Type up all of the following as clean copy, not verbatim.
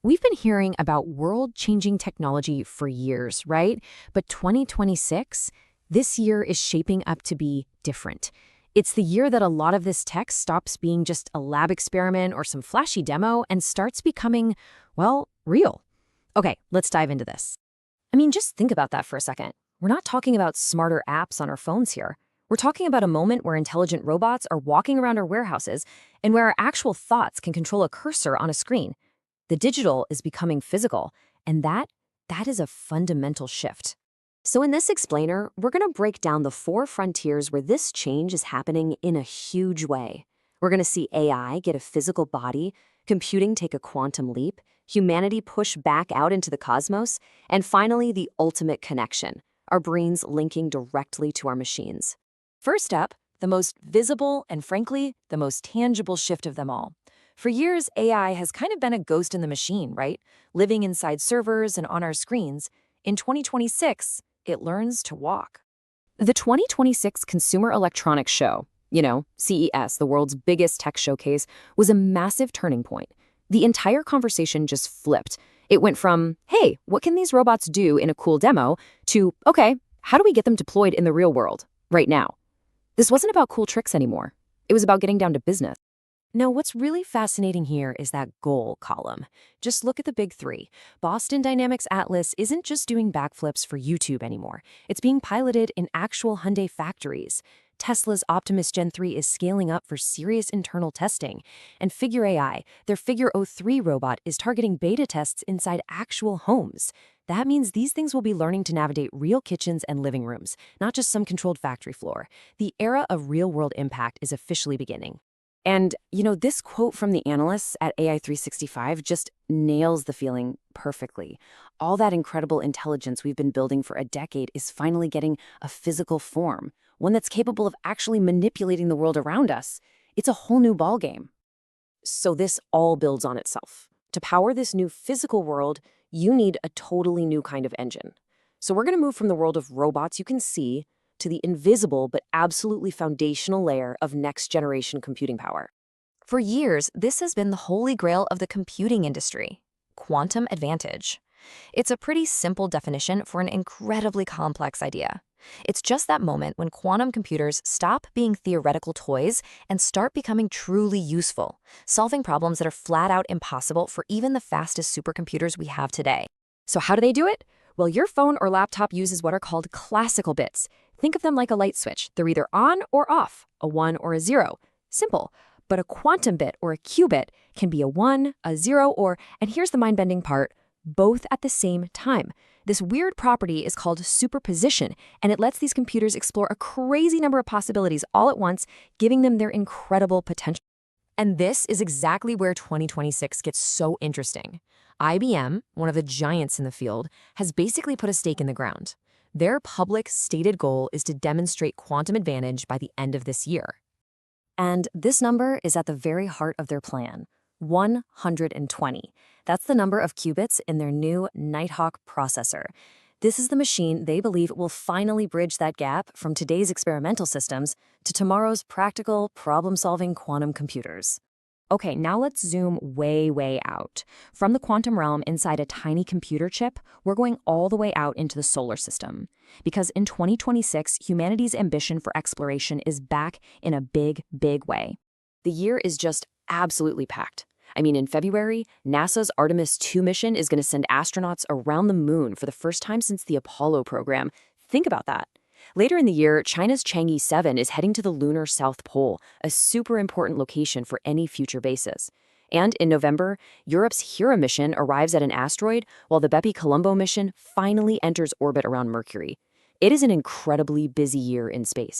We've been hearing about world-changing technology for years, right? But 2026, this year is shaping up to be different. It's the year that a lot of this tech stops being just a lab experiment or some flashy demo and starts becoming, well, real. Okay, let's dive into this. Just think about that for a second. We're not talking about smarter apps on our phones here. We're talking about a moment where intelligent robots are walking around our warehouses and where our actual thoughts can control a cursor on a screen. The digital is becoming physical, and that is a fundamental shift. So in this explainer, we're going to break down the four frontiers where this change is happening in a huge way. We're going to see AI get a physical body, computing take a quantum leap, humanity push back out into the cosmos, and finally the ultimate connection, our brains linking directly to our machines. First up, the most visible and frankly, the most tangible shift of them all. For years, AI has kind of been a ghost in the machine, right? Living inside servers and on our screens. In 2026, it learns to walk. The 2026 Consumer Electronics Show, CES, the world's biggest tech showcase, was a massive turning point. The entire conversation just flipped. It went from, hey, what can these robots do in a cool demo, to, okay, how do we get them deployed in the real world, right now? This wasn't about cool tricks anymore. It was about getting down to business. Now, what's really fascinating here is that goal column. Just look at the big three. Boston Dynamics Atlas isn't just doing backflips for YouTube anymore. It's being piloted in actual Hyundai factories. Tesla's Optimus Gen 3 is scaling up for serious internal testing. And Figure AI, their Figure O3 robot, is targeting beta tests inside actual homes. That means these things will be learning to navigate real kitchens and living rooms, not just some controlled factory floor. The era of real-world impact is officially beginning. And, this quote from the analysts at AI 365 just nails the feeling perfectly. All that incredible intelligence we've been building for a decade is finally getting a physical form, one that's capable of actually manipulating the world around us. It's a whole new ballgame. So this all builds on itself. To power this new physical world, you need a totally new kind of engine. So we're going to move from the world of robots you can see to the invisible but absolutely foundational layer of next-generation computing power. For years, this has been the holy grail of the computing industry: quantum advantage. It's a pretty simple definition for an incredibly complex idea. It's just that moment when quantum computers stop being theoretical toys and start becoming truly useful, solving problems that are flat out impossible for even the fastest supercomputers we have today. So how do they do it? Well, your phone or laptop uses what are called classical bits. Think of them like a light switch. They're either on or off, a 1 or a 0. Simple. But a quantum bit or a qubit can be a 1, a 0, or, and here's the mind-bending part, both at the same time. This weird property is called superposition, and it lets these computers explore a crazy number of possibilities all at once, giving them their incredible potential. And this is exactly where 2026 gets so interesting. IBM, one of the giants in the field, has basically put a stake in the ground. Their public stated goal is to demonstrate quantum advantage by the end of this year. And this number is at the very heart of their plan, 120. That's the number of qubits in their new Nighthawk processor. This is the machine they believe will finally bridge that gap from today's experimental systems to tomorrow's practical, problem-solving quantum computers. Okay, now let's zoom way, way out. From the quantum realm inside a tiny computer chip, we're going all the way out into the solar system. Because in 2026, humanity's ambition for exploration is back in a big, big way. The year is just absolutely packed. In February, NASA's Artemis 2 mission is going to send astronauts around the moon for the first time since the Apollo program. Think about that. Later in the year, China's Chang'e 7 is heading to the lunar South Pole, a super important location for any future bases. And in November, Europe's Hera mission arrives at an asteroid, while the Bepi-Colombo mission finally enters orbit around Mercury. It is an incredibly busy year in space.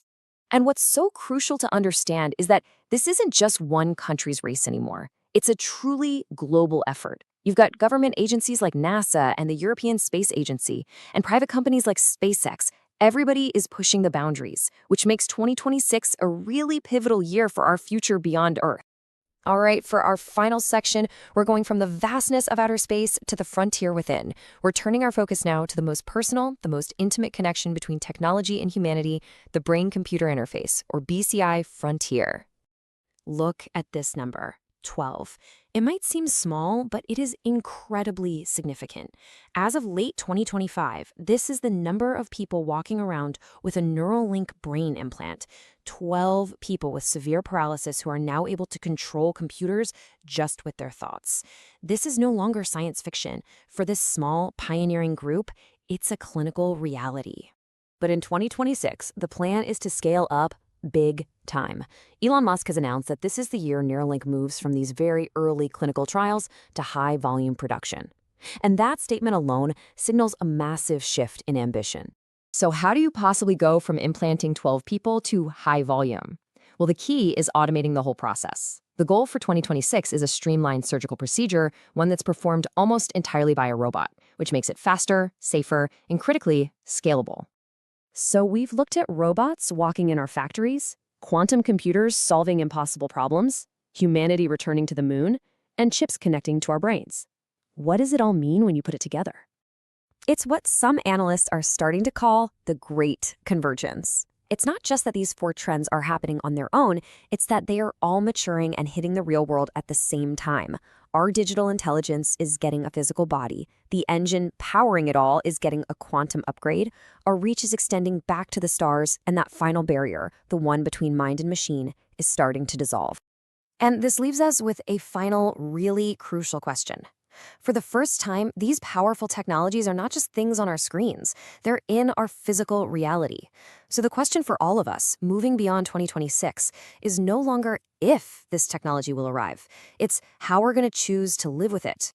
And what's so crucial to understand is that this isn't just one country's race anymore. It's a truly global effort. You've got government agencies like NASA and the European Space Agency, and private companies like SpaceX. Everybody is pushing the boundaries, which makes 2026 a really pivotal year for our future beyond Earth. All right, for our final section, we're going from the vastness of outer space to the frontier within. We're turning our focus now to the most personal, the most intimate connection between technology and humanity, the brain-computer interface, or BCI frontier. Look at this number, 12. It might seem small, but it is incredibly significant. As of late 2025, this is the number of people walking around with a Neuralink brain implant. 12 people with severe paralysis who are now able to control computers just with their thoughts. This is no longer science fiction. For this small, pioneering group, it's a clinical reality. But in 2026, the plan is to scale up big time. Elon Musk has announced that this is the year Neuralink moves from these very early clinical trials to high-volume production. And that statement alone signals a massive shift in ambition. So how do you possibly go from implanting 12 people to high volume? Well, the key is automating the whole process. The goal for 2026 is a streamlined surgical procedure, one that's performed almost entirely by a robot, which makes it faster, safer, and critically scalable. So we've looked at robots walking in our factories, quantum computers solving impossible problems, humanity returning to the moon, and chips connecting to our brains. What does it all mean when you put it together? It's what some analysts are starting to call the Great Convergence. It's not just that these four trends are happening on their own, it's that they are all maturing and hitting the real world at the same time. Our digital intelligence is getting a physical body. The engine powering it all is getting a quantum upgrade. Our reach is extending back to the stars, and that final barrier, the one between mind and machine, is starting to dissolve. And this leaves us with a final, really crucial question. For the first time, these powerful technologies are not just things on our screens. They're in our physical reality. So the question for all of us, moving beyond 2026, is no longer if this technology will arrive. It's how we're going to choose to live with it.